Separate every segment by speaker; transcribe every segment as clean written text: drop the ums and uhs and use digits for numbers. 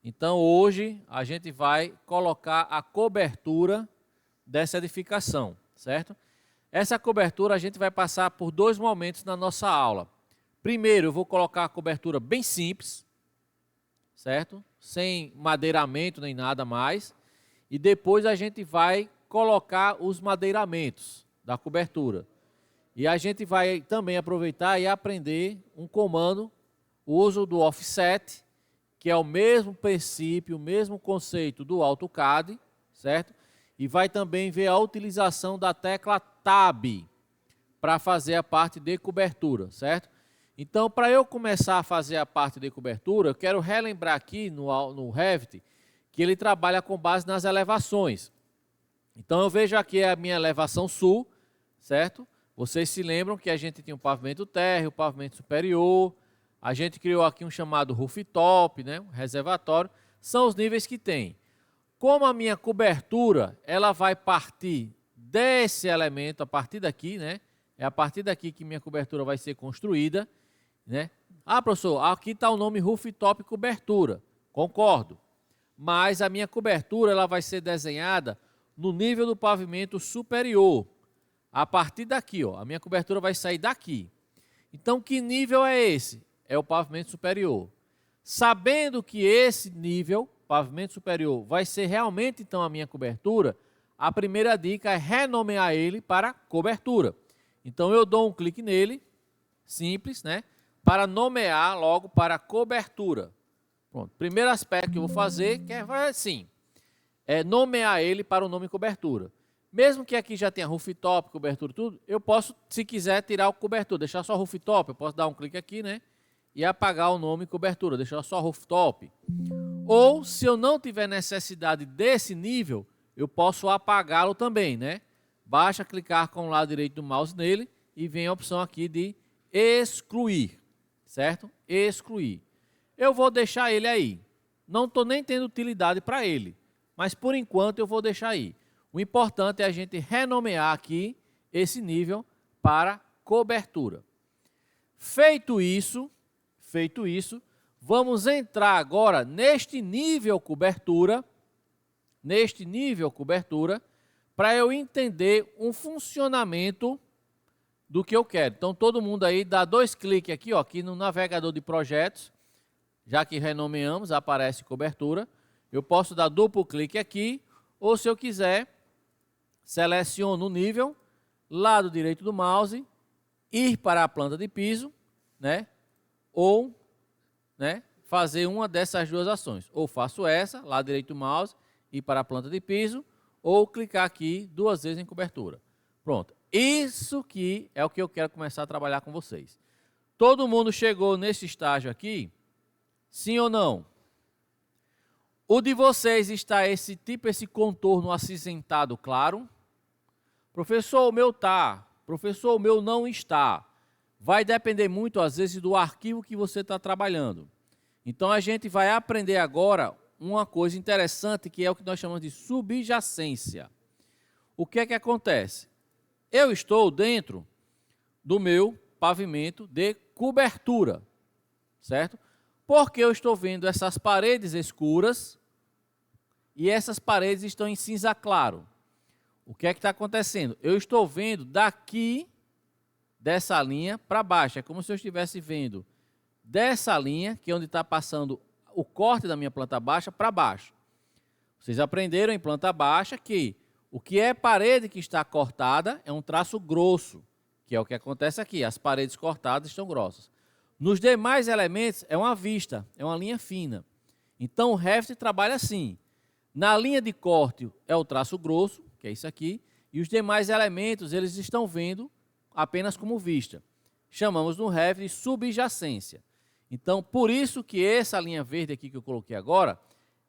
Speaker 1: Então, hoje, a gente vai colocar a cobertura dessa edificação, certo? Essa cobertura a gente vai passar por dois momentos na nossa aula. Primeiro, eu vou colocar a cobertura bem simples, certo? Sem madeiramento nem nada mais. E depois a gente vai colocar os madeiramentos da cobertura. E a gente vai também aproveitar e aprender um comando, o uso do offset, que é o mesmo princípio, o mesmo conceito do AutoCAD, certo? E vai também ver a utilização da tecla Tab para fazer a parte de cobertura, certo? Então, para eu começar a fazer a parte de cobertura, eu quero relembrar aqui no Revit que ele trabalha com base nas elevações. Então, eu vejo aqui a minha elevação sul, certo? Vocês se lembram que a gente tinha um pavimento térreo, o pavimento superior, a gente criou aqui um chamado rooftop, né? Um reservatório, são os níveis que tem. Como a minha cobertura, ela vai partir desse elemento, a partir daqui, né? É a partir daqui que minha cobertura vai ser construída, né? Ah, professor, aqui está o nome rooftop cobertura. Concordo. Mas a minha cobertura, ela vai ser desenhada no nível do pavimento superior. A partir daqui, ó, a minha cobertura vai sair daqui. Então, que nível é esse? É o pavimento superior. Sabendo que esse nível, pavimento superior, vai ser realmente, então, a minha cobertura, a primeira dica é renomear ele para cobertura. Então, eu dou um clique nele, simples, né? Para nomear logo para cobertura. Pronto. Primeiro aspecto que eu vou fazer, que é assim, é nomear ele para o nome cobertura. Mesmo que aqui já tenha rooftop, cobertura, tudo, eu posso, se quiser, tirar o cobertura, deixar só rooftop, eu posso dar um clique aqui, né? E apagar o nome cobertura, deixar só rooftop. Ou, se eu não tiver necessidade desse nível, eu posso apagá-lo também, né? Basta clicar com o lado direito do mouse nele e vem a opção aqui de excluir, certo? Excluir. Eu vou deixar ele aí. Não estou nem tendo utilidade para ele, mas por enquanto eu vou deixar aí. O importante é a gente renomear aqui esse nível para cobertura. Feito isso, vamos entrar agora neste nível cobertura, para eu entender um funcionamento do que eu quero. Então, todo mundo aí dá dois cliques aqui, ó, aqui no navegador de projetos, já que renomeamos, aparece cobertura. Eu posso dar duplo clique aqui, ou se eu quiser, seleciono o nível, lado direito do mouse, ir para a planta de piso, né? Ou, né, fazer uma dessas duas ações. Ou faço essa, lado direito do mouse, ir para a planta de piso, ou clicar aqui duas vezes em cobertura. Pronto. Isso que é o que eu quero começar a trabalhar com vocês. Todo mundo chegou nesse estágio aqui? Sim ou não? O de vocês está esse contorno acinzentado claro? Professor, o meu está. Professor, o meu não está. Vai depender muito, às vezes, do arquivo que você está trabalhando. Então, a gente vai aprender agora uma coisa interessante, que é o que nós chamamos de subjacência. O que é que acontece? Eu estou dentro do meu pavimento de cobertura, certo? Porque eu estou vendo essas paredes escuras e essas paredes estão em cinza claro. O que é que está acontecendo? Eu estou vendo daqui, dessa linha, para baixo. É como se eu estivesse vendo dessa linha, que é onde está passando o corte da minha planta baixa, para baixo. Vocês aprenderam em planta baixa que o que é parede que está cortada é um traço grosso, que é o que acontece aqui. As paredes cortadas estão grossas. Nos demais elementos é uma vista, é uma linha fina. Então o Revit trabalha assim. Na linha de corte é o traço grosso, que é isso aqui, e os demais elementos eles estão vendo apenas como vista. Chamamos no Revit de subjacência. Então, por isso que essa linha verde aqui que eu coloquei agora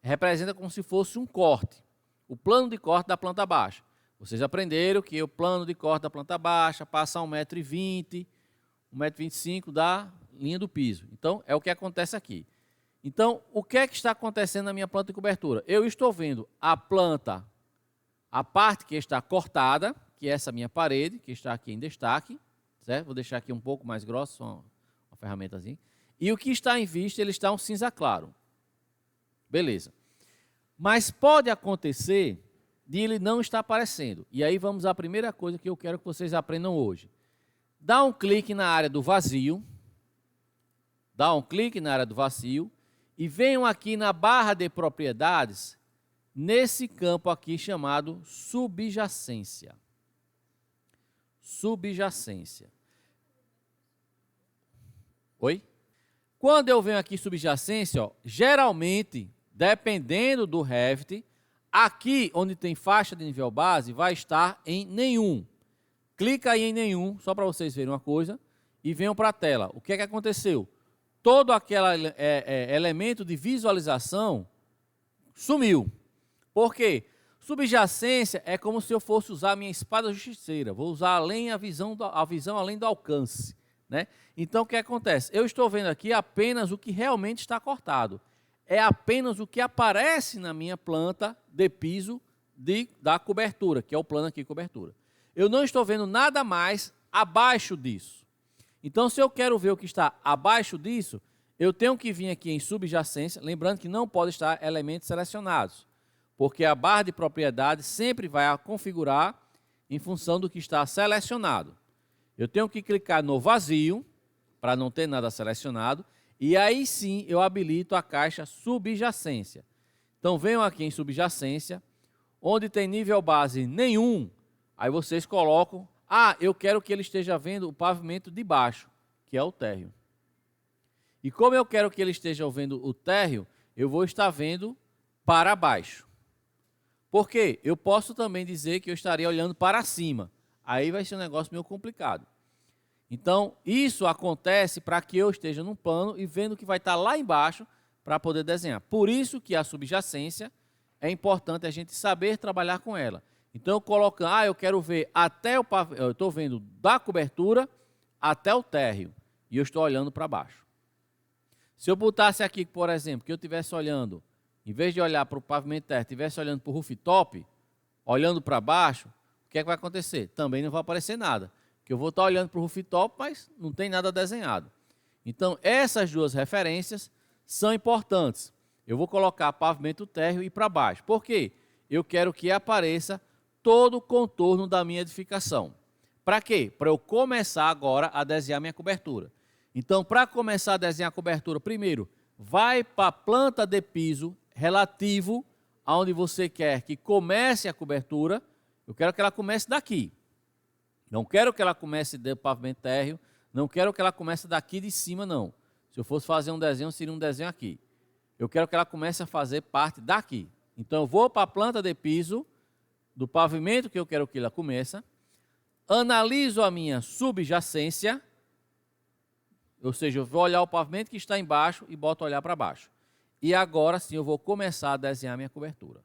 Speaker 1: representa como se fosse um corte, o plano de corte da planta baixa. Vocês aprenderam que o plano de corte da planta baixa passa a 1,20 m, 1,25 m da linha do piso. Então, é o que acontece aqui. Então, o que é que está acontecendo na minha planta de cobertura? Eu estou vendo a planta, a parte que está cortada, que é essa minha parede, que está aqui em destaque, certo? Vou deixar aqui um pouco mais grosso, uma ferramentazinha. E o que está em vista, ele está um cinza claro. Beleza. Mas pode acontecer de ele não estar aparecendo. E aí vamos à primeira coisa que eu quero que vocês aprendam hoje. Dá um clique na área do vazio. Dá um clique na área do vazio. E venham aqui na barra de propriedades, nesse campo aqui chamado subjacência. Subjacência. Oi? Quando eu venho aqui subjacência, ó, geralmente, dependendo do Revit, aqui onde tem faixa de nível base, vai estar em nenhum. Clica aí em nenhum, só para vocês verem uma coisa, e venham para a tela. O que é que aconteceu? Todo aquele elemento de visualização sumiu. Por quê? Subjacência é como se eu fosse usar a minha espada justiceira. Vou usar a visão além do alcance. Né? Então, o que acontece? Eu estou vendo aqui apenas o que realmente está cortado. É apenas o que aparece na minha planta de piso da cobertura, que é o plano aqui, cobertura. Eu não estou vendo nada mais abaixo disso. Então, se eu quero ver o que está abaixo disso, eu tenho que vir aqui em subjacência, lembrando que não pode estar elementos selecionados, porque a barra de propriedade sempre vai configurar em função do que está selecionado. Eu tenho que clicar no vazio, para não ter nada selecionado, e aí sim eu habilito a caixa subjacência. Então, venham aqui em subjacência, onde tem nível base nenhum, aí vocês colocam, eu quero que ele esteja vendo o pavimento de baixo, que é o térreo. E como eu quero que ele esteja vendo o térreo, eu vou estar vendo para baixo. Por quê? Eu posso também dizer que eu estaria olhando para cima. Aí vai ser um negócio meio complicado. Então, isso acontece para que eu esteja num plano e vendo que vai estar lá embaixo para poder desenhar. Por isso que a subjacência é importante a gente saber trabalhar com ela. Então, eu coloco, eu quero ver até o pavimento, eu estou vendo da cobertura até o térreo, e eu estou olhando para baixo. Se eu botasse aqui, por exemplo, que eu estivesse olhando, em vez de olhar para o pavimento térreo, estivesse olhando para o rooftop, olhando para baixo, o que é que vai acontecer? Também não vai aparecer nada, porque eu vou estar olhando para o rooftop, mas não tem nada desenhado. Então, essas duas referências são importantes. Eu vou colocar pavimento térreo e para baixo. Por quê? Eu quero que apareça todo o contorno da minha edificação. Para quê? Para eu começar agora a desenhar minha cobertura. Então, para começar a desenhar a cobertura, primeiro, vai para a planta de piso relativo aonde você quer que comece a cobertura. Eu quero que ela comece daqui. Não quero que ela comece do pavimento térreo, não quero que ela comece daqui de cima, não. Se eu fosse fazer um desenho, seria um desenho aqui. Eu quero que ela comece a fazer parte daqui. Então, eu vou para a planta de piso do pavimento que eu quero que ela comece, analiso a minha subjacência, ou seja, eu vou olhar o pavimento que está embaixo e boto olhar para baixo. E agora sim eu vou começar a desenhar a minha cobertura.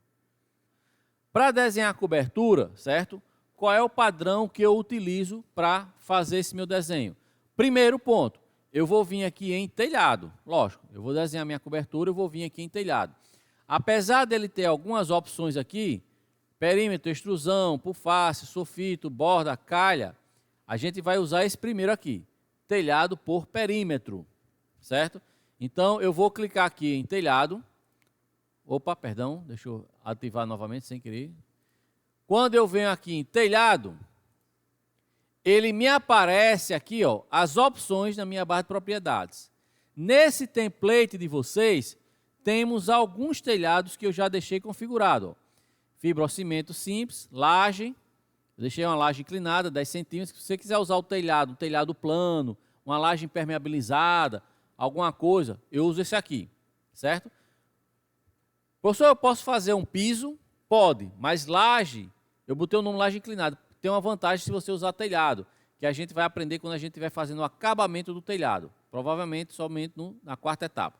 Speaker 1: Para desenhar a cobertura, certo? Qual é o padrão que eu utilizo para fazer esse meu desenho? Primeiro ponto, eu vou vir aqui em telhado. Lógico, eu vou desenhar minha cobertura, eu vou vir aqui em telhado. Apesar dele ter algumas opções aqui, perímetro, extrusão, por face, sulfito, borda, calha, a gente vai usar esse primeiro aqui, telhado por perímetro, certo? Então, eu vou clicar aqui em telhado. Opa, perdão, deixa eu ativar novamente sem querer. Quando eu venho aqui em telhado, ele me aparece aqui, ó, as opções na minha barra de propriedades. Nesse template de vocês, temos alguns telhados que eu já deixei configurado, ó. Fibrocimento simples, laje, eu deixei uma laje inclinada, 10 centímetros. Se você quiser usar o telhado, um telhado plano, uma laje impermeabilizada, alguma coisa, eu uso esse aqui, certo? Professor, eu posso fazer um piso? Pode, mas laje, eu botei o nome laje inclinada. Tem uma vantagem se você usar telhado, que a gente vai aprender quando a gente estiver fazendo o acabamento do telhado, provavelmente somente na quarta etapa.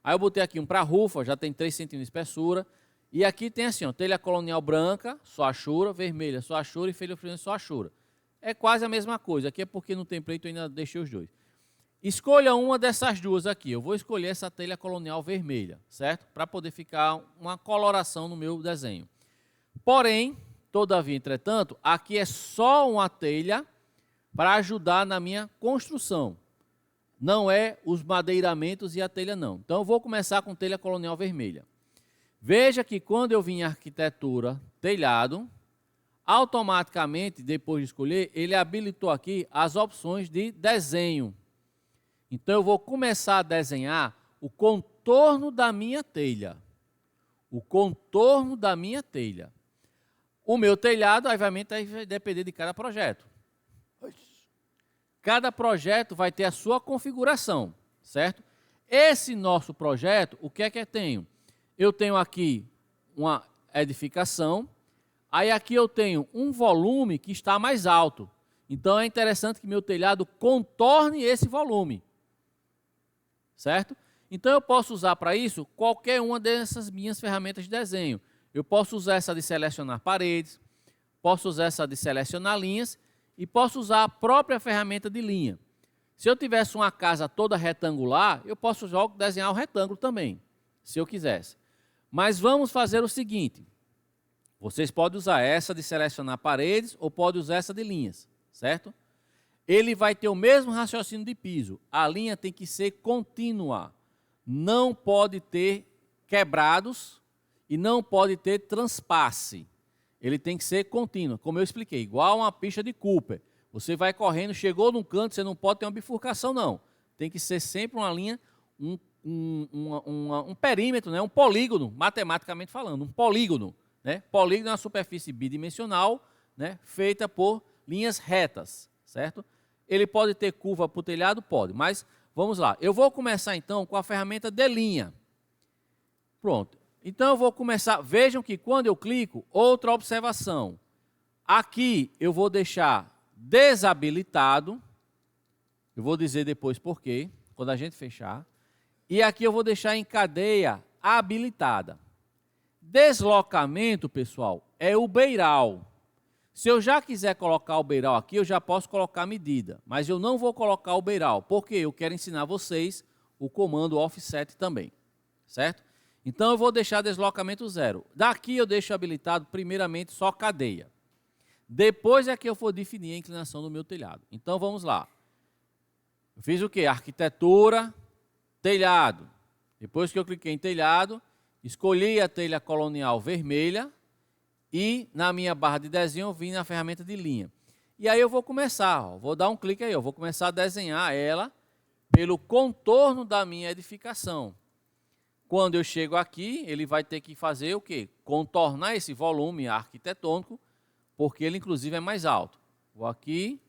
Speaker 1: Aí eu botei aqui um para rufa, já tem 3 centímetros de espessura. E aqui tem assim, ó, telha colonial branca, só achura, vermelha, só achura e folha fluorescente, só achura. É quase a mesma coisa. Aqui é porque no template eu ainda deixei os dois. Escolha uma dessas duas aqui. Eu vou escolher essa telha colonial vermelha, certo? Para poder ficar uma coloração no meu desenho. Porém, todavia, entretanto, aqui é só uma telha para ajudar na minha construção. Não é os madeiramentos e a telha, não. Então, eu vou começar com telha colonial vermelha. Veja que quando eu vim em arquitetura, telhado, automaticamente, depois de escolher, ele habilitou aqui as opções de desenho. Então, eu vou começar a desenhar o contorno da minha telha. O contorno da minha telha. O meu telhado, obviamente, vai depender de cada projeto. Cada projeto vai ter a sua configuração, certo? Esse nosso projeto, o que é que eu tenho? Eu tenho aqui uma edificação, aí aqui eu tenho um volume que está mais alto. Então é interessante que meu telhado contorne esse volume, certo? Então eu posso usar para isso qualquer uma dessas minhas ferramentas de desenho. Eu posso usar essa de selecionar paredes, posso usar essa de selecionar linhas e posso usar a própria ferramenta de linha. Se eu tivesse uma casa toda retangular, eu posso desenhar um retângulo também, se eu quisesse. Mas vamos fazer o seguinte, vocês podem usar essa de selecionar paredes ou podem usar essa de linhas, certo? Ele vai ter o mesmo raciocínio de piso, a linha tem que ser contínua, não pode ter quebrados e não pode ter transpasse. Ele tem que ser contínuo, como eu expliquei, igual uma pista de Cooper. Você vai correndo, chegou num canto, você não pode ter uma bifurcação, não. Tem que ser sempre uma linha, um perímetro, né? Um polígono, matematicamente falando, um polígono. Né? Polígono é uma superfície bidimensional, né? Feita por linhas retas, certo? Ele pode ter curva para o telhado? Pode, mas vamos lá. Eu vou começar então com a ferramenta de linha. Pronto. Então eu vou começar, vejam que quando eu clico, outra observação. Aqui eu vou deixar desabilitado, eu vou dizer depois por quê, quando a gente fechar. E aqui eu vou deixar em cadeia habilitada. Deslocamento, pessoal, é o beiral. Se eu já quiser colocar o beiral aqui, eu já posso colocar a medida, mas eu não vou colocar o beiral, porque eu quero ensinar vocês o comando offset também, certo? Então eu vou deixar deslocamento 0. Daqui eu deixo habilitado primeiramente só cadeia. Depois é que eu vou definir a inclinação do meu telhado. Então vamos lá. Eu fiz o quê? Arquitetura, telhado. Depois que eu cliquei em telhado, escolhi a telha colonial vermelha e na minha barra de desenho eu vim na ferramenta de linha. E aí eu vou começar, ó, vou dar um clique aí, eu vou começar a desenhar ela pelo contorno da minha edificação. Quando eu chego aqui, ele vai ter que fazer o quê? Contornar esse volume arquitetônico, porque ele inclusive é mais alto. Vou aqui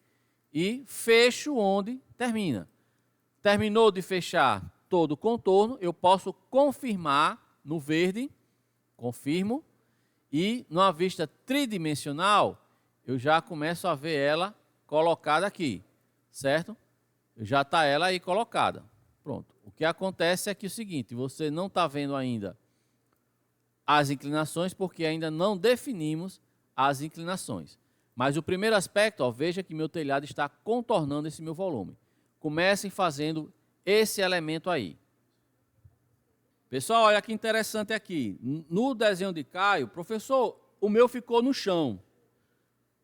Speaker 1: e fecho onde termina. Terminou de fechar todo o contorno, eu posso confirmar no verde, confirmo, e numa vista tridimensional, eu já começo a ver ela colocada aqui, certo? Já está ela aí colocada. Pronto. O que acontece é que é o seguinte, você não está vendo ainda as inclinações, porque ainda não definimos as inclinações. Mas o primeiro aspecto, ó, veja que meu telhado está contornando esse meu volume. Comecem fazendo esse elemento aí. Pessoal, olha que interessante aqui. No desenho de Caio, professor, o meu ficou no chão.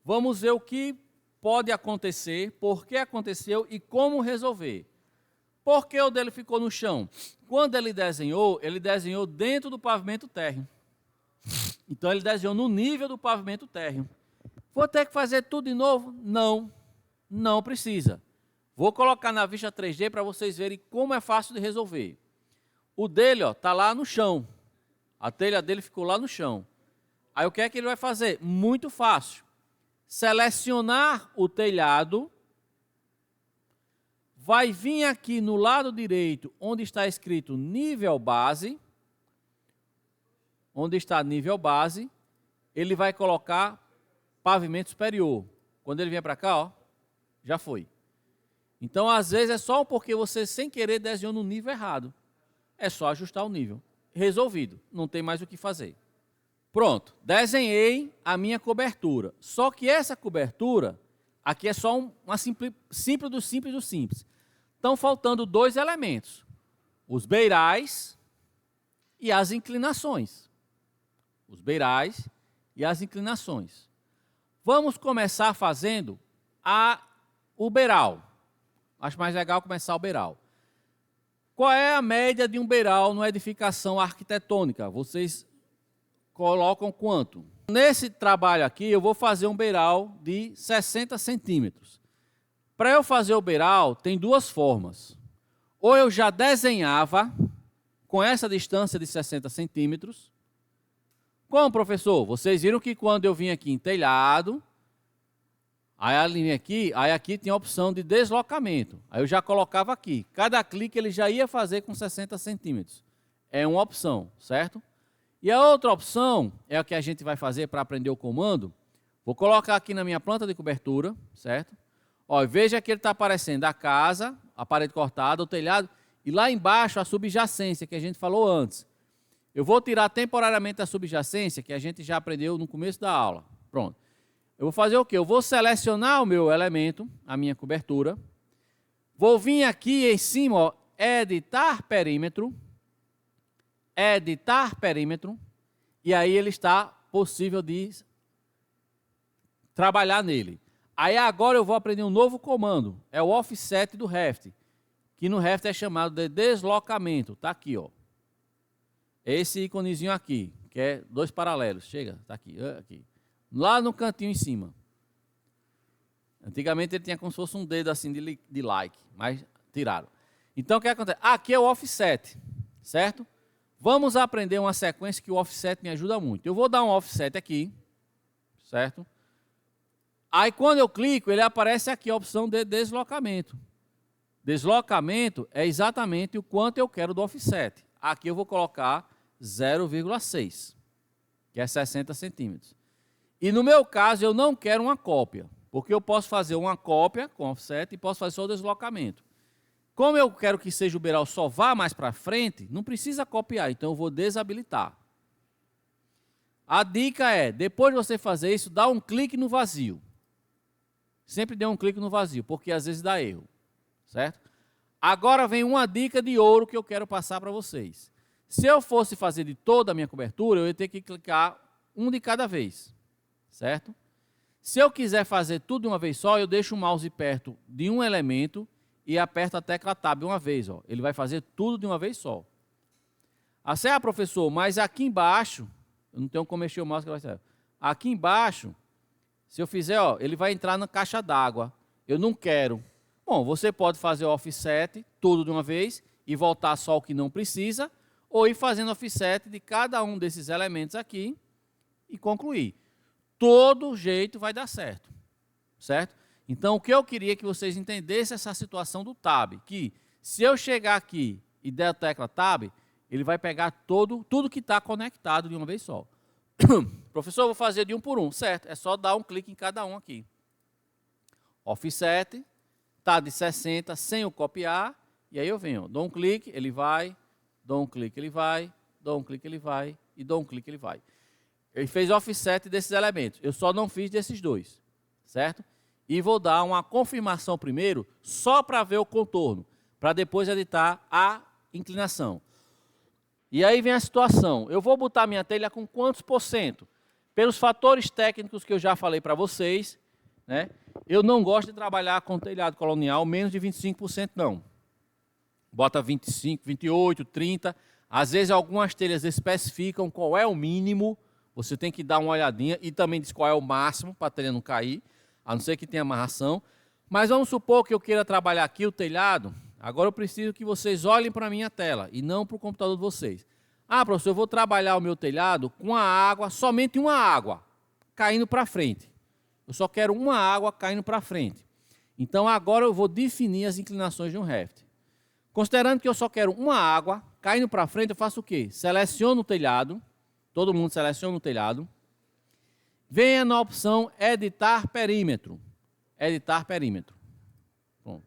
Speaker 1: Vamos ver o que pode acontecer, por que aconteceu e como resolver. Por que o dele ficou no chão? Quando ele desenhou dentro do pavimento térreo. Então ele desenhou no nível do pavimento térreo. Vou ter que fazer tudo de novo? Não, não precisa. Vou colocar na vista 3D para vocês verem como é fácil de resolver. O dele está lá no chão. A telha dele ficou lá no chão. Aí o que é que ele vai fazer? Muito fácil. Selecionar o telhado. Vai vir aqui no lado direito, onde está escrito nível base. Onde está nível base, ele vai colocar pavimento superior. Quando ele vier para cá, ó, já foi. Então, às vezes, é só porque você, sem querer, desenhou no nível errado. É só ajustar o nível. Resolvido. Não tem mais o que fazer. Pronto. Desenhei a minha cobertura. Só que essa cobertura, aqui é só uma simples do simples do simples. Estão faltando dois elementos. Os beirais e as inclinações. Os beirais e as inclinações. Vamos começar fazendo o beiral. Acho mais legal começar o beiral. Qual é a média de um beiral numa edificação arquitetônica? Vocês
Speaker 2: colocam quanto? Nesse trabalho aqui, eu vou fazer um beiral de 60 centímetros. Para eu fazer o beiral, tem duas formas. Ou eu já desenhava com essa distância de 60 centímetros. Como, professor? Vocês viram que quando eu vim aqui em telhado, aí a linha aqui, aí aqui tinha a opção de deslocamento. Aí eu já colocava aqui. Cada clique ele já ia fazer com 60 centímetros. É uma opção, certo? E a outra opção é a que a gente vai fazer para aprender o comando. Vou colocar aqui na minha planta de cobertura, certo? Ó, veja que ele está aparecendo a casa, a parede cortada, o telhado, e lá embaixo a subjacência, que a gente falou antes. Eu vou tirar temporariamente a subjacência, que a gente já aprendeu no começo da aula. Pronto. Eu vou fazer o quê? Eu vou selecionar o meu elemento, a minha cobertura. Vou vir aqui em cima, ó, editar perímetro. Editar perímetro. E aí ele está possível de trabalhar nele. Aí agora eu vou aprender um novo comando. É o offset do Revit. Que no Revit é chamado de deslocamento. Está aqui, ó. Esse íconezinho aqui, que é 2 paralelos. Chega, está aqui, aqui. Lá no cantinho em cima. Antigamente ele tinha como se fosse um dedo assim de like, mas tiraram. Então o que acontece? Aqui é o offset, certo? Vamos aprender uma sequência que o offset me ajuda muito. Eu vou dar um offset aqui, certo? Aí quando eu clico, ele aparece aqui a opção de deslocamento. Deslocamento é exatamente o quanto eu quero do offset. Aqui eu vou colocar 0,6, que é 60 centímetros. E no meu caso, eu não quero uma cópia, porque eu posso fazer uma cópia com offset e posso fazer só o deslocamento. Como eu quero que seja o beiral só vá mais para frente, não precisa copiar, então eu vou desabilitar. A dica é, depois de você fazer isso, dá um clique no vazio. Sempre dê um clique no vazio, porque às vezes dá erro, certo? Agora vem uma dica de ouro que eu quero passar para vocês. Se eu fosse fazer de toda a minha cobertura, eu ia ter que clicar um de cada vez, certo? Se eu quiser fazer tudo de uma vez só, eu deixo o mouse perto de um elemento e aperto a tecla Tab uma vez, ó. Ele vai fazer tudo de uma vez só. Assim, professor, mas aqui embaixo, eu não tenho como mexer o mouse que vai ser. Aqui embaixo, se eu fizer, ó, ele vai entrar na caixa d'água. Eu não quero. Bom, você pode fazer o offset tudo de uma vez e voltar só o que não precisa, ou ir fazendo offset de cada um desses elementos aqui e concluir. Todo jeito vai dar certo, certo? Então, o que eu queria que vocês entendessem essa situação do Tab, que se eu chegar aqui e der a tecla Tab, ele vai pegar tudo que está conectado de uma vez só. Professor, eu vou fazer de um por um, certo? É só dar um clique em cada um aqui. Offset, está de 60, sem o copiar, e aí eu venho, dou um clique, ele vai, dou um clique, ele vai, dou um clique, ele vai, e dou um clique, ele vai. Ele fez offset desses elementos, eu só não fiz desses dois, certo? E vou dar uma confirmação primeiro, só para ver o contorno, para depois editar a inclinação. E aí vem a situação, eu vou botar minha telha com quantos por cento? Pelos fatores técnicos que eu já falei para vocês, né? Eu não gosto de trabalhar com telhado colonial menos de 25% não. Bota 25, 28, 30. Às vezes algumas telhas especificam qual é o mínimo. Você tem que dar uma olhadinha e também diz qual é o máximo para a telha não cair, a não ser que tenha amarração. Mas vamos supor que eu queira trabalhar aqui o telhado. Agora eu preciso que vocês olhem para a minha tela e não para o computador de vocês. Ah, professor, eu vou trabalhar o meu telhado com a água, somente uma água, caindo para frente. Eu só quero uma água caindo para frente. Então agora eu vou definir as inclinações de um Revit. Considerando que eu só quero uma água caindo para frente, eu faço o quê? Seleciono o telhado. Todo mundo seleciona o telhado. Venha na opção editar perímetro. Editar perímetro. Pronto.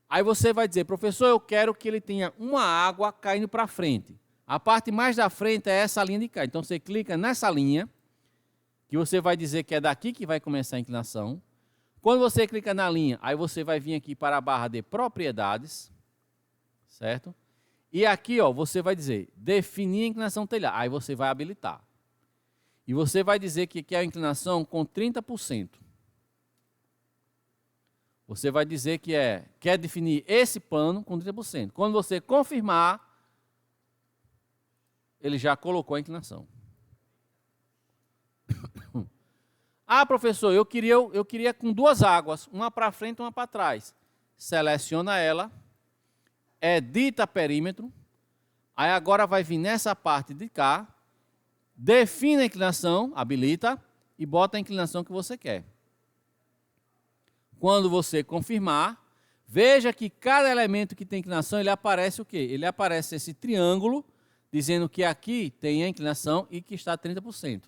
Speaker 2: Aí você vai dizer, professor, eu quero que ele tenha uma água caindo para frente. A parte mais da frente é essa linha de cá. Então você clica nessa linha, que você vai dizer que é daqui que vai começar a inclinação. Quando você clica na linha, aí você vai vir aqui para a barra de propriedades, certo? E aqui, ó, você vai dizer, definir a inclinação telhada. Aí você vai habilitar. E você vai dizer que quer a inclinação com 30%. Você vai dizer que quer definir esse plano com 30%. Quando você confirmar, ele já colocou a inclinação. Ah, professor, eu queria com duas águas, uma para frente e uma para trás. Seleciona ela, edita perímetro, aí agora vai vir nessa parte de cá, define a inclinação, habilita e bota a inclinação que você quer. Quando você confirmar, veja que cada elemento que tem inclinação, ele aparece o quê? Ele aparece esse triângulo, dizendo que aqui tem a inclinação e que está a 30%.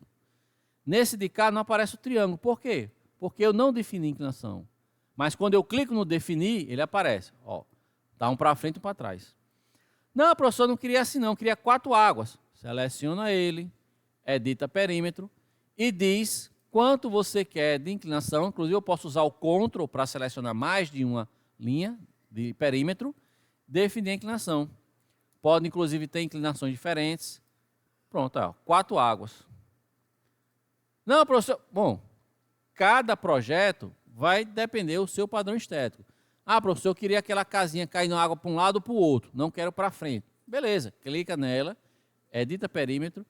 Speaker 2: Nesse de cá não aparece o triângulo. Por quê? Porque eu não defini a inclinação. Mas quando eu clico no definir, ele aparece. Ó, tá um para frente e um para trás. Não, professor, não queria assim não, queria 4 águas. Seleciona ele, edita perímetro e diz quanto você quer de inclinação. Inclusive eu posso usar o Ctrl para selecionar mais de uma linha de perímetro, definir a inclinação. Pode inclusive ter inclinações diferentes. Pronto, ó, 4 águas. Não, professor, bom, cada projeto vai depender do seu padrão estético. Ah, professor, eu queria aquela casinha caindo água para um lado ou para o outro, não quero para frente. Beleza, clica nela, edita perímetro.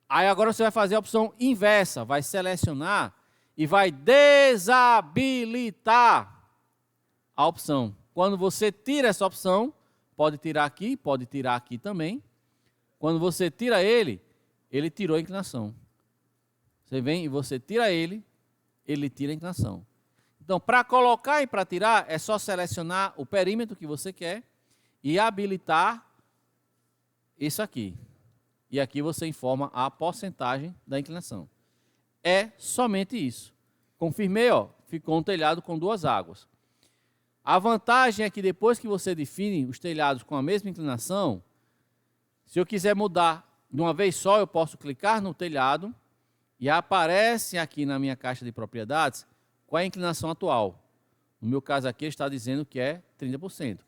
Speaker 2: Aí agora você vai fazer a opção inversa, vai selecionar e vai desabilitar a opção. Quando você tira essa opção, pode tirar aqui também. Quando você tira ele tirou a inclinação. Você vem e você tira ele tira a inclinação. Então, para colocar e para tirar, é só selecionar o perímetro que você quer e habilitar isso aqui. E aqui você informa a porcentagem da inclinação. É somente isso. Confirmei, ó, ficou um telhado com 2 águas. A vantagem é que depois que você define os telhados com a mesma inclinação, se eu quiser mudar de uma vez só, eu posso clicar no telhado e aparece aqui na minha caixa de propriedades qual é a inclinação atual. No meu caso aqui, ele está dizendo que é 30%.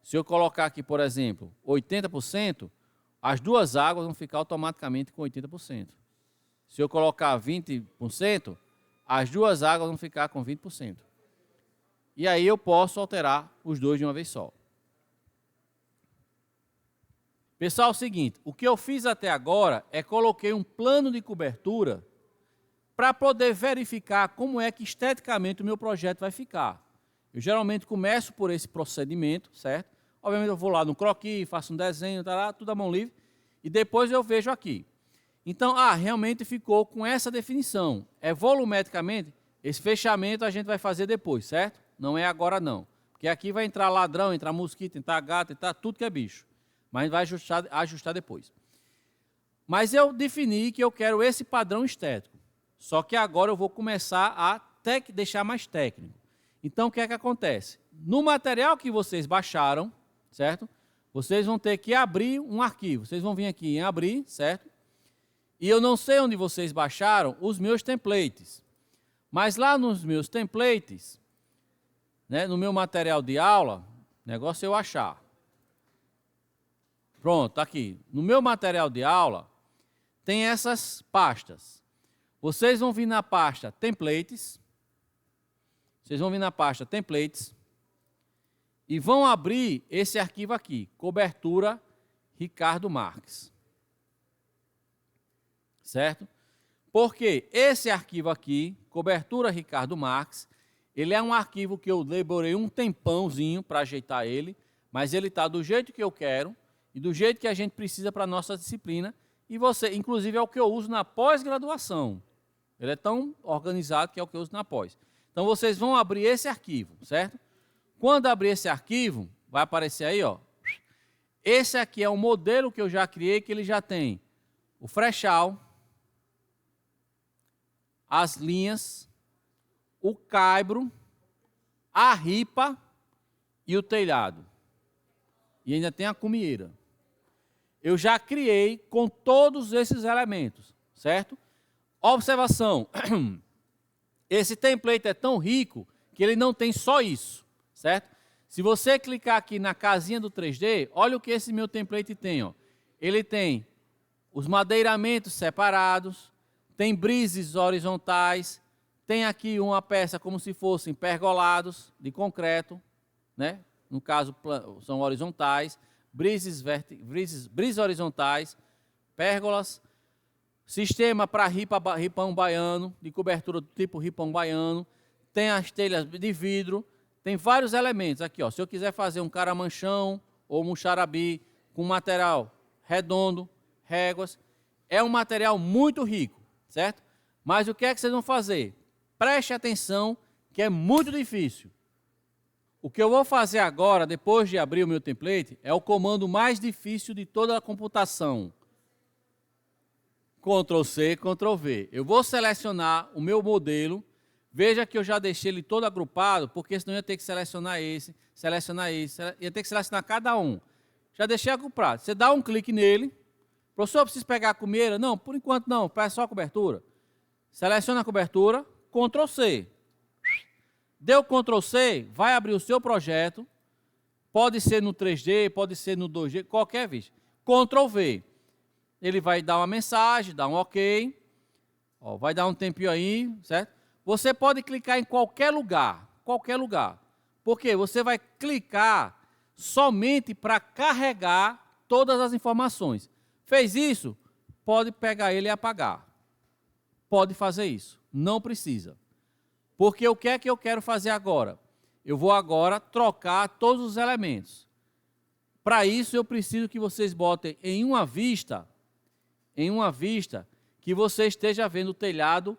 Speaker 2: Se eu colocar aqui, por exemplo, 80%, as 2 águas vão ficar automaticamente com 80%. Se eu colocar 20%, as 2 águas vão ficar com 20%. E aí eu posso alterar os dois de uma vez só. Pessoal, é o seguinte, o que eu fiz até agora é coloquei um plano de cobertura para poder verificar como é que esteticamente o meu projeto vai ficar. Eu geralmente começo por esse procedimento, certo? Obviamente eu vou lá no croquis, faço um desenho, tá lá, tudo à mão livre, e depois eu vejo aqui. Então, realmente ficou com essa definição. É volumetricamente, esse fechamento a gente vai fazer depois, certo? Não é agora não. Porque aqui vai entrar ladrão, entrar mosquito, entrar gato, entrar tudo que é bicho. Mas a gente vai ajustar depois. Mas eu defini que eu quero esse padrão estético. Só que agora eu vou começar a deixar mais técnico. Então, o que é que acontece? No material que vocês baixaram, certo? Vocês vão ter que abrir um arquivo. Vocês vão vir aqui em abrir, certo? E eu não sei onde vocês baixaram os meus templates. Mas lá nos meus templates, né, no meu material de aula, o negócio é eu achar. Pronto, tá aqui. No meu material de aula, tem essas pastas. Vocês vão vir na pasta Templates. Vocês vão vir na pasta Templates. E vão abrir esse arquivo aqui. Cobertura Ricardo Marques. Certo? Porque esse arquivo aqui, Cobertura Ricardo Marques, ele é um arquivo que eu demorei um tempãozinho para ajeitar ele, mas ele está do jeito que eu quero e do jeito que a gente precisa para a nossa disciplina. E você, inclusive, é o que eu uso na pós-graduação. Ele é tão organizado que é o que eu uso na pós. Então, vocês vão abrir esse arquivo, certo? Quando abrir esse arquivo, vai aparecer aí, ó. Esse aqui é um modelo que eu já criei, que ele já tem o frechal, as linhas, o caibro, a ripa e o telhado. E ainda tem a cumieira. Eu já criei com todos esses elementos, certo? Observação, esse template é tão rico que ele não tem só isso, certo? Se você clicar aqui na casinha do 3D, olha o que esse meu template tem, ó. Ele tem os madeiramentos separados, tem brises horizontais, tem aqui uma peça como se fossem pergolados de concreto, né? No caso, são horizontais, brises horizontais, pérgolas, Sistema para ripão baiano, de cobertura do tipo ripão baiano. Tem as telhas de vidro. Tem vários elementos aqui, ó. Se eu quiser fazer um caramanchão ou um xarabi com material redondo, réguas, é um material muito rico, certo? Mas o que é que vocês vão fazer? Preste atenção, que é muito difícil. O que eu vou fazer agora, depois de abrir o meu template, é o comando mais difícil de toda a computação. Ctrl+C, Ctrl+V. Eu vou selecionar o meu modelo. Veja que eu já deixei ele todo agrupado, porque senão eu ia ter que selecionar esse, ia ter que selecionar cada um. Já deixei agrupado. Você dá um clique nele. Professor, eu preciso pegar a comeira? Não, por enquanto não, faz só a cobertura. Seleciona a cobertura, Ctrl+C. Deu Ctrl+C, vai abrir o seu projeto. Pode ser no 3D, pode ser no 2D, qualquer vez. Ctrl+V. Ele vai dar uma mensagem, dar um OK. Ó, vai dar um tempinho aí, certo? Você pode clicar em qualquer lugar, porque você vai clicar somente para carregar todas as informações. Fez isso? Pode pegar ele e apagar. Pode fazer isso, não precisa. Porque o que é que eu quero fazer agora? Eu vou agora trocar todos os elementos. Para isso eu preciso que vocês botem em uma vista que você esteja vendo o telhado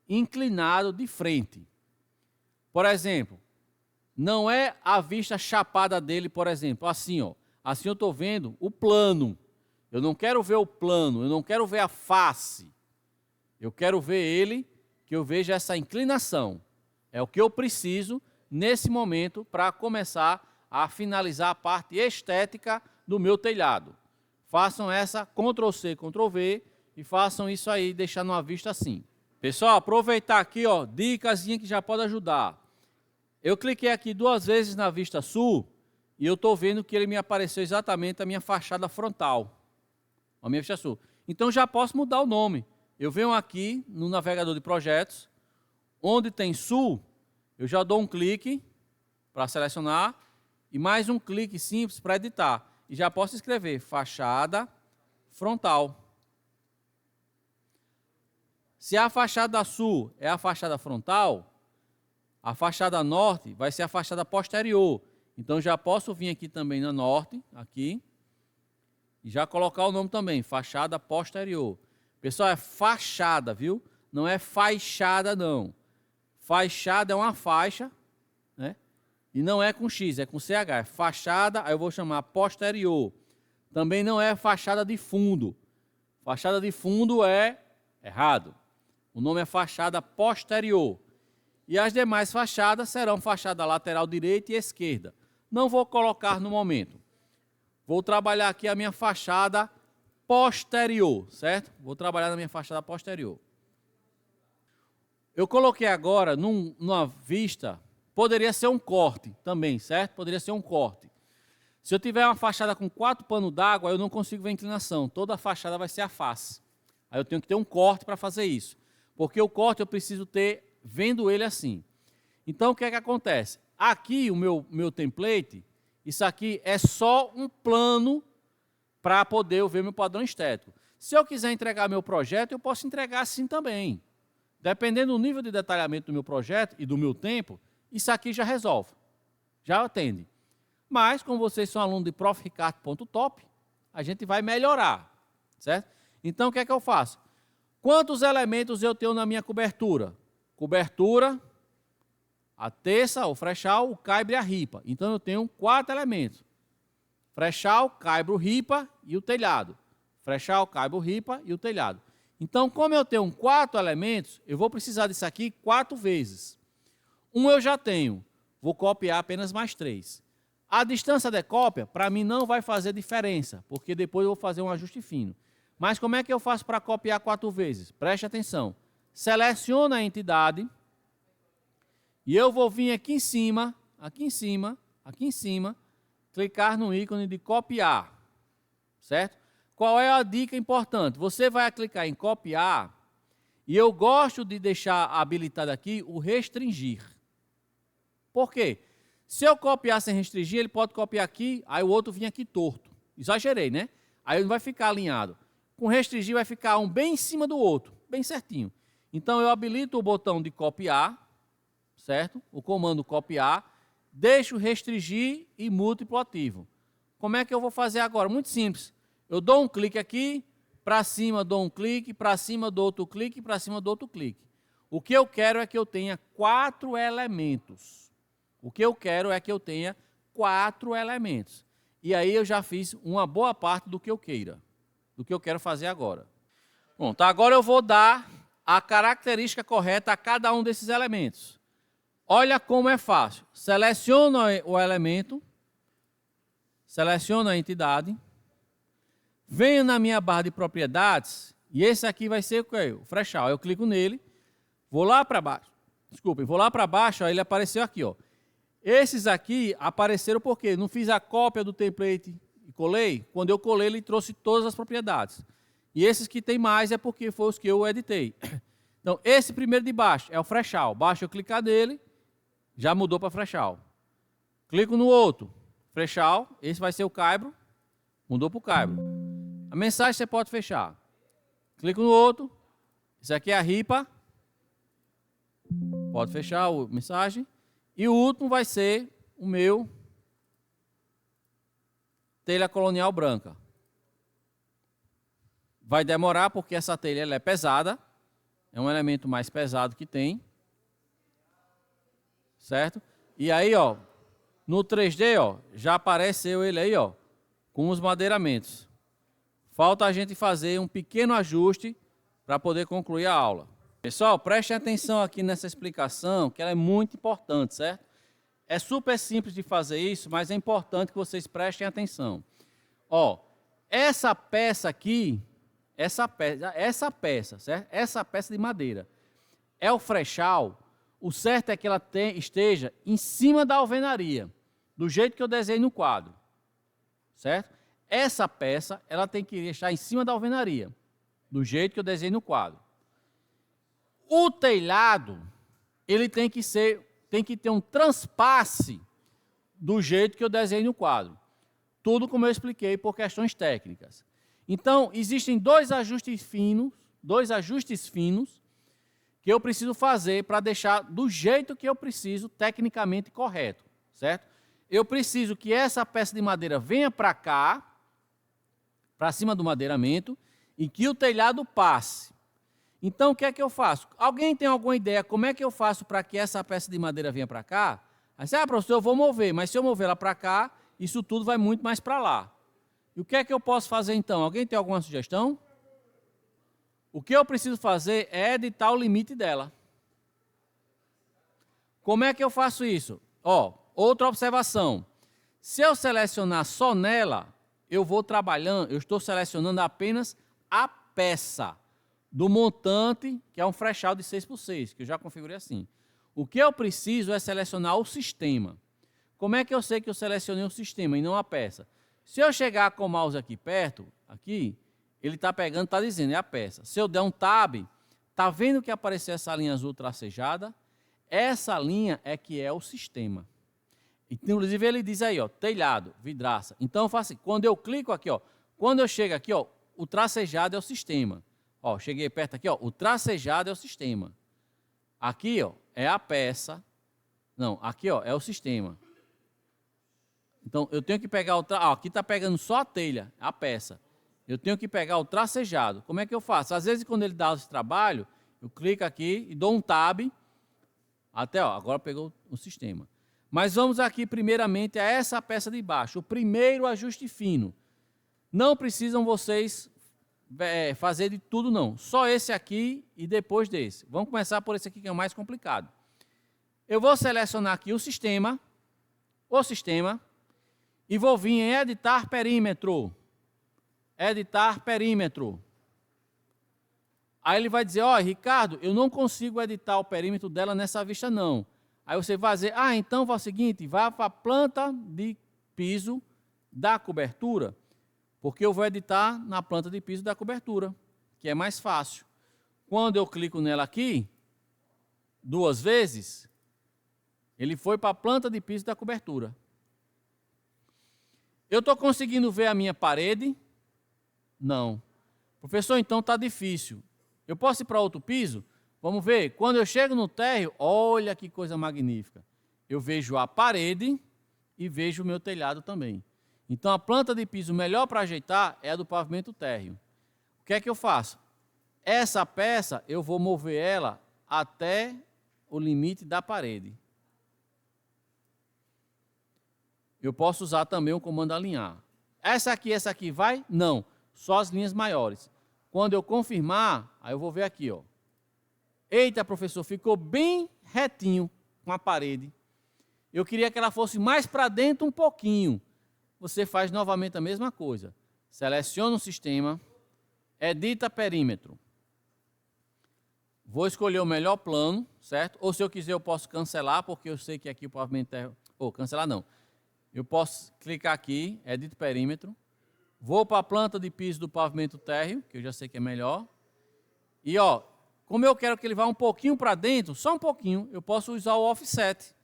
Speaker 2: inclinado de frente. Por exemplo, não é a vista chapada dele, por exemplo, assim, ó. Assim eu estou vendo o plano. Eu não quero ver o plano, eu não quero ver a face. Eu quero ver ele, que eu veja essa inclinação. É o que eu preciso nesse momento para começar a finalizar a parte estética do meu telhado. Façam essa Ctrl+C, Ctrl+V e façam isso aí, deixando uma vista assim. Pessoal, aproveitar aqui, ó, dicasinha que já pode ajudar. Eu cliquei aqui 2 vezes na vista sul e eu estou vendo que ele me apareceu exatamente a minha fachada frontal. A minha vista sul. Então já posso mudar o nome. Eu venho aqui no navegador de projetos, onde tem sul, eu já dou um clique para selecionar e mais um clique simples para editar. E já posso escrever fachada frontal. Se a fachada sul é a fachada frontal, a fachada norte vai ser a fachada posterior. Então já posso vir aqui também na norte, aqui, e já colocar o nome também, fachada posterior. Pessoal, é fachada, viu? Não é faixada, não. Fachada é uma faixa, né? E não é com X, é com CH. É fachada, aí eu vou chamar posterior. Também não é fachada de fundo. Fachada de fundo é errado. O nome é fachada posterior. E as demais fachadas serão fachada lateral direita e esquerda. Não vou colocar no momento. Vou trabalhar aqui a minha fachada posterior, certo? Vou trabalhar na minha fachada posterior. Eu coloquei agora numa vista, poderia ser um corte também, certo? Poderia ser um corte. Se eu tiver uma fachada com 4 panos d'água, eu não consigo ver a inclinação. Toda a fachada vai ser a face. Aí eu tenho que ter um corte para fazer isso. Porque o corte eu preciso ter vendo ele assim. Então, o que é que acontece? Aqui, o meu template, isso aqui é só um plano para poder eu ver meu padrão estético. Se eu quiser entregar meu projeto, eu posso entregar assim também. Dependendo do nível de detalhamento do meu projeto e do meu tempo, isso aqui já resolve, já atende. Mas, como vocês são alunos de profricardo.top, a gente vai melhorar, certo? Então, o que é que eu faço? Quantos elementos eu tenho na minha cobertura? Cobertura, a terça, o frechal, o caibro e a ripa. Então, eu tenho 4 elementos. Frechal, caibro, ripa e o telhado. Frechal, caibro, ripa e o telhado. Então, como eu tenho 4 elementos, eu vou precisar disso aqui 4 vezes. Um eu já tenho, vou copiar apenas mais 3. A distância de cópia, para mim, não vai fazer diferença, porque depois eu vou fazer um ajuste fino. Mas como é que eu faço para copiar 4 vezes? Preste atenção. Seleciona a entidade e eu vou vir aqui em cima, clicar no ícone de copiar, certo? Qual é a dica importante? Você vai clicar em copiar e eu gosto de deixar habilitado aqui o restringir. Por quê? Se eu copiar sem restringir, ele pode copiar aqui, aí o outro vir aqui torto. Exagerei, né? Aí não vai ficar alinhado. Com restringir vai ficar um bem em cima do outro, bem certinho. Então eu habilito o botão de copiar, certo? O comando copiar, deixo restringir e múltiplo ativo. Como é que eu vou fazer agora? Muito simples. Eu dou um clique aqui, para cima dou um clique, para cima dou outro clique, para cima dou outro clique. O que eu quero é que eu tenha 4 elementos. O que eu quero é que eu tenha 4 elementos. E aí eu já fiz uma boa parte do que eu queira, do que eu quero fazer agora. Bom, então agora eu vou dar a característica correta a cada um desses elementos. Olha como é fácil. Seleciono o elemento, seleciono a entidade, venho na minha barra de propriedades, e esse aqui vai ser o quê? O threshold. Eu clico nele, vou lá para baixo. Desculpem, vou lá para baixo, ó, ele apareceu aqui, ó. Esses aqui apareceram porque não fiz a cópia do template e colei. Quando eu colei, ele trouxe todas as propriedades. E esses que tem mais é porque foram os que eu editei. Então, esse primeiro de baixo é o threshold. Basta eu clicar nele, já mudou para threshold. Clico no outro, threshold, esse vai ser o caibro, mudou para o caibro. A mensagem você pode fechar. Clico no outro, esse aqui é a ripa, pode fechar a mensagem. E o último vai ser o meu telha colonial branca. Vai demorar porque essa telha ela é pesada. É um elemento mais pesado que tem. Certo? E aí, ó, no 3D, ó, já apareceu ele aí, ó, com os madeiramentos. Falta a gente fazer um pequeno ajuste para poder concluir a aula. Pessoal, prestem atenção aqui nessa explicação, que ela é muito importante, certo? É super simples de fazer isso, mas é importante que vocês prestem atenção. Ó, essa peça aqui, essa peça, certo? Essa peça de madeira é o threshold. O certo é que ela esteja em cima da alvenaria, do jeito que eu desenhei no quadro, certo? Essa peça, ela tem que estar em cima da alvenaria, do jeito que eu desenhei no quadro. O telhado, ele tem que ter um transpasse do jeito que eu desenhei no quadro. Tudo como eu expliquei por questões técnicas. Então, existem dois ajustes finos que eu preciso fazer para deixar do jeito que eu preciso, tecnicamente correto, certo? Eu preciso que essa peça de madeira venha para cá, para cima do madeiramento, e que o telhado passe. Então, o que é que eu faço? Alguém tem alguma ideia como é que eu faço para que essa peça de madeira venha para cá? Aí você, professor, eu vou mover, mas se eu mover ela para cá, isso tudo vai muito mais para lá. E o que é que eu posso fazer então? Alguém tem alguma sugestão? O que eu preciso fazer é editar o limite dela. Como é que eu faço isso? Ó, outra observação. Se eu selecionar só nela, eu estou selecionando apenas a peça do montante, que é um threshold de 6x6, que eu já configurei assim. O que eu preciso é selecionar o sistema. Como é que eu sei que eu selecionei o sistema e não a peça? Se eu chegar com o mouse aqui perto, aqui, ele está pegando, está dizendo, é a peça. Se eu der um tab, está vendo que apareceu essa linha azul tracejada? Essa linha é que é o sistema. Inclusive ele diz aí, ó, telhado, vidraça. Então eu faço assim, quando eu clico aqui, ó, quando eu chego aqui, ó, o tracejado é o sistema. Ó, cheguei perto aqui, ó, o tracejado é o sistema. Aqui, ó, é a peça. Não, aqui, ó, é o sistema. Então eu tenho que pegar o aqui está pegando só a telha, a peça. Eu tenho que pegar o tracejado. Como é que eu faço? Às vezes quando ele dá esse trabalho, eu clico aqui e dou um tab. Até, ó, agora pegou o sistema. Mas vamos aqui primeiramente a essa peça de baixo, o primeiro ajuste fino. Não precisam vocês fazer de tudo não, só esse aqui e depois desse. Vamos começar por esse aqui que é o mais complicado. Eu vou selecionar aqui o sistema, e vou vir em editar perímetro. Editar perímetro. Aí ele vai dizer, ó, Ricardo, eu não consigo editar o perímetro dela nessa vista não. Aí você vai dizer, então faz o seguinte, vá para a planta de piso da cobertura, porque eu vou editar na planta de piso da cobertura, que é mais fácil. Quando eu clico nela aqui, 2 vezes, ele foi para a planta de piso da cobertura. Eu estou conseguindo ver a minha parede? Não. Professor, então está difícil. Eu posso ir para outro piso? Vamos ver. Quando eu chego no térreo, olha que coisa magnífica. Eu vejo a parede e vejo o meu telhado também. Então, a planta de piso melhor para ajeitar é a do pavimento térreo. O que é que eu faço? Essa peça, eu vou mover ela até o limite da parede. Eu posso usar também o comando alinhar. Essa aqui vai? Não. Só as linhas maiores. Quando eu confirmar, aí eu vou ver aqui, ó. Eita, professor, ficou bem retinho com a parede. Eu queria que ela fosse mais para dentro um pouquinho. Você faz novamente a mesma coisa. Seleciona o sistema, edita perímetro. Vou escolher o melhor plano, certo? Ou se eu quiser eu posso cancelar, porque eu sei que aqui o pavimento é... Ou cancelar não. Eu posso clicar aqui, edita perímetro. Vou para a planta de piso do pavimento térreo, que eu já sei que é melhor. E ó, como eu quero que ele vá um pouquinho para dentro, só um pouquinho, eu posso usar o offset.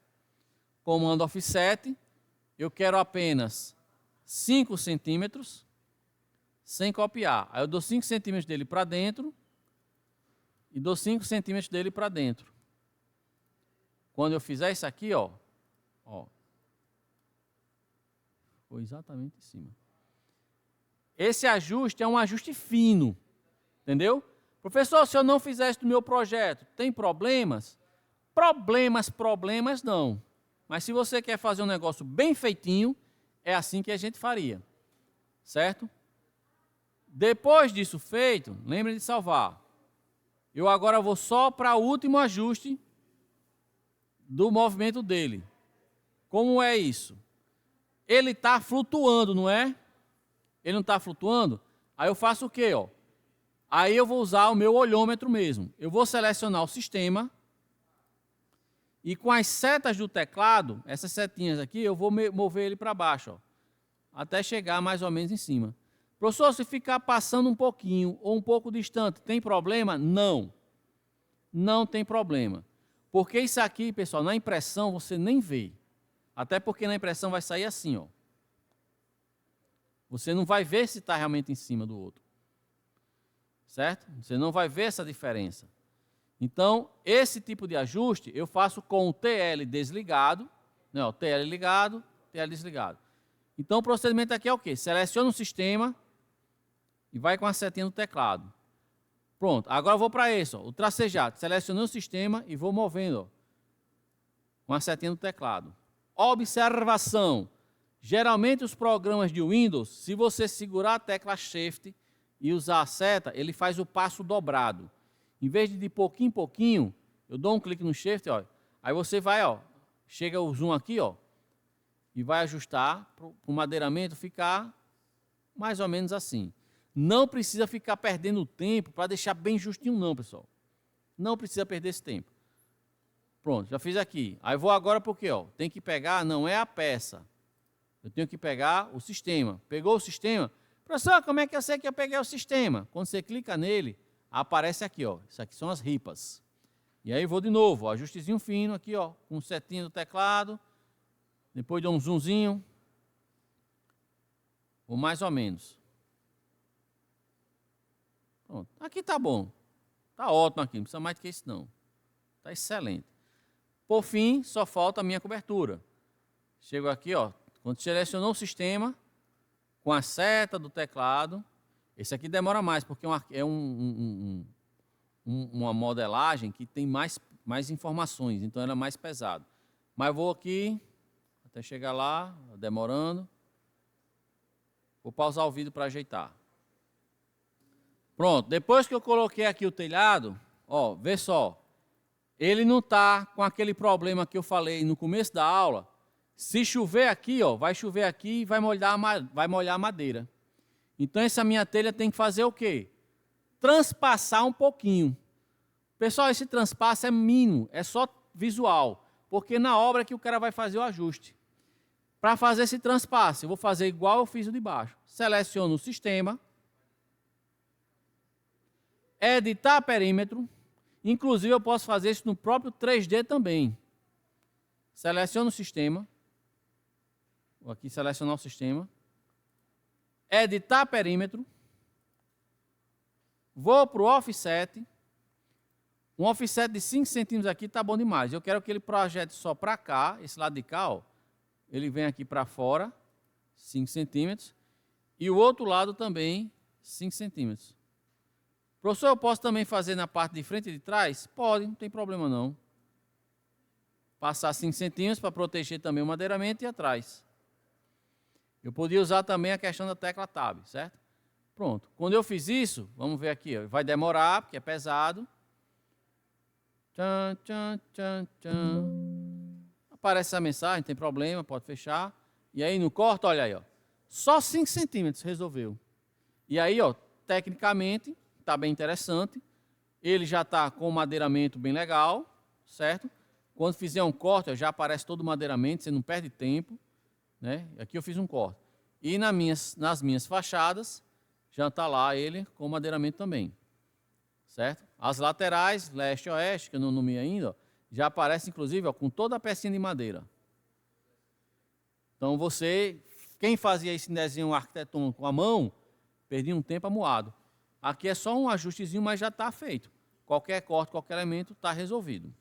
Speaker 2: Comando offset, eu quero apenas 5 centímetros, sem copiar. Aí eu dou 5 centímetros dele para dentro e dou 5 centímetros dele para dentro. Quando eu fizer isso aqui, ó, foi exatamente em cima. Esse ajuste é um ajuste fino, entendeu? Professor, se eu não fizer isso no meu projeto, tem problemas? Problemas não. Mas se você quer fazer um negócio bem feitinho, é assim que a gente faria, certo? Depois disso feito, lembre de salvar. Eu agora vou só para o último ajuste do movimento dele. Como é isso? Ele está flutuando, não é? Ele não está flutuando? Aí eu faço o quê, ó? Aí eu vou usar o meu olhômetro mesmo. Eu vou selecionar o sistema e com as setas do teclado, essas setinhas aqui, eu vou mover ele para baixo, ó, até chegar mais ou menos em cima. Professor, se ficar passando um pouquinho ou um pouco distante, tem problema? Não. Não tem problema. Porque isso aqui, pessoal, na impressão você nem vê. Até porque na impressão vai sair assim, ó. Você não vai ver se está realmente em cima do outro. Certo? Você não vai ver essa diferença. Então, esse tipo de ajuste eu faço com o TL desligado, não, TL ligado, TL desligado. Então, o procedimento aqui é o quê? Seleciona o sistema e vai com a setinha no teclado. Pronto, agora eu vou para esse, ó, o tracejado. Selecionei o sistema e vou movendo, ó, com a setinha no teclado. Observação. Geralmente os programas de Windows, se você segurar a tecla Shift e usar a seta, ele faz o passo dobrado. Em vez de pouquinho em pouquinho, eu dou um clique no Shift, ó, aí você vai, ó, chega o zoom aqui, ó, e vai ajustar para o madeiramento ficar mais ou menos assim. Não precisa ficar perdendo tempo para deixar bem justinho não, pessoal. Não precisa perder esse tempo. Pronto, já fiz aqui. Aí vou agora porque, ó, tem que pegar, não é a peça. Eu tenho que pegar o sistema. Pegou o sistema? Professor, como é que eu sei que eu peguei o sistema? Quando você clica nele, aparece aqui, ó. Isso aqui são as ripas. E aí vou de novo, ó, ajustezinho fino aqui, ó, com setinha do teclado. Depois dou um zoomzinho. Ou mais ou menos. Pronto. Aqui tá bom. Tá ótimo aqui, não precisa mais do que isso não. Tá excelente. Por fim, só falta a minha cobertura. Chego aqui, ó. Quando selecionou o sistema, com a seta do teclado, esse aqui demora mais, porque é uma modelagem que tem mais informações, então ela é mais pesado. Mas vou aqui, até chegar lá, demorando. Vou pausar o vídeo para ajeitar. Pronto, depois que eu coloquei aqui o telhado, ó, vê só. Ele não está com aquele problema que eu falei no começo da aula. Se chover aqui, ó, vai chover aqui e vai molhar a madeira. Então, essa minha telha tem que fazer o quê? Transpassar um pouquinho. Pessoal, esse transpasso é mínimo, é só visual. Porque na obra que o cara vai fazer o ajuste. Para fazer esse transpasso, eu vou fazer igual eu fiz o de baixo. Seleciono o sistema. Editar perímetro. Inclusive, eu posso fazer isso no próprio 3D também. Seleciono o sistema. Vou aqui selecionar o sistema. Editar perímetro. Vou para o offset. Um offset de 5 centímetros aqui está bom demais. Eu quero que ele projete só para cá, esse lado de cá, ó. Ele vem aqui para fora, 5 centímetros. E o outro lado também, 5 centímetros. Professor, eu posso também fazer na parte de frente e de trás? Pode, não tem problema não. Passar 5 centímetros para proteger também o madeiramento e atrás. Eu podia usar também a questão da tecla Tab, certo? Pronto. Quando eu fiz isso, vamos ver aqui, ó, vai demorar, porque é pesado. Tchan, tchan, tchan, tchan. Aparece essa mensagem, não tem problema, pode fechar. E aí no corte, olha aí, ó, só 5 centímetros resolveu. E aí, ó, tecnicamente, está bem interessante. Ele já está com o madeiramento bem legal, certo? Quando fizer um corte, ó, já aparece todo o madeiramento, você não perde tempo. Né? Aqui eu fiz um corte. E nas minhas fachadas, já está lá ele com o madeiramento também. Certo? As laterais, leste e oeste, que eu não nomeei ainda, ó, já aparece inclusive ó, com toda a pecinha de madeira. Então quem fazia esse desenho arquitetônico à mão, perdia um tempo amuado. Aqui é só um ajustezinho, mas já está feito. Qualquer corte, qualquer elemento está resolvido.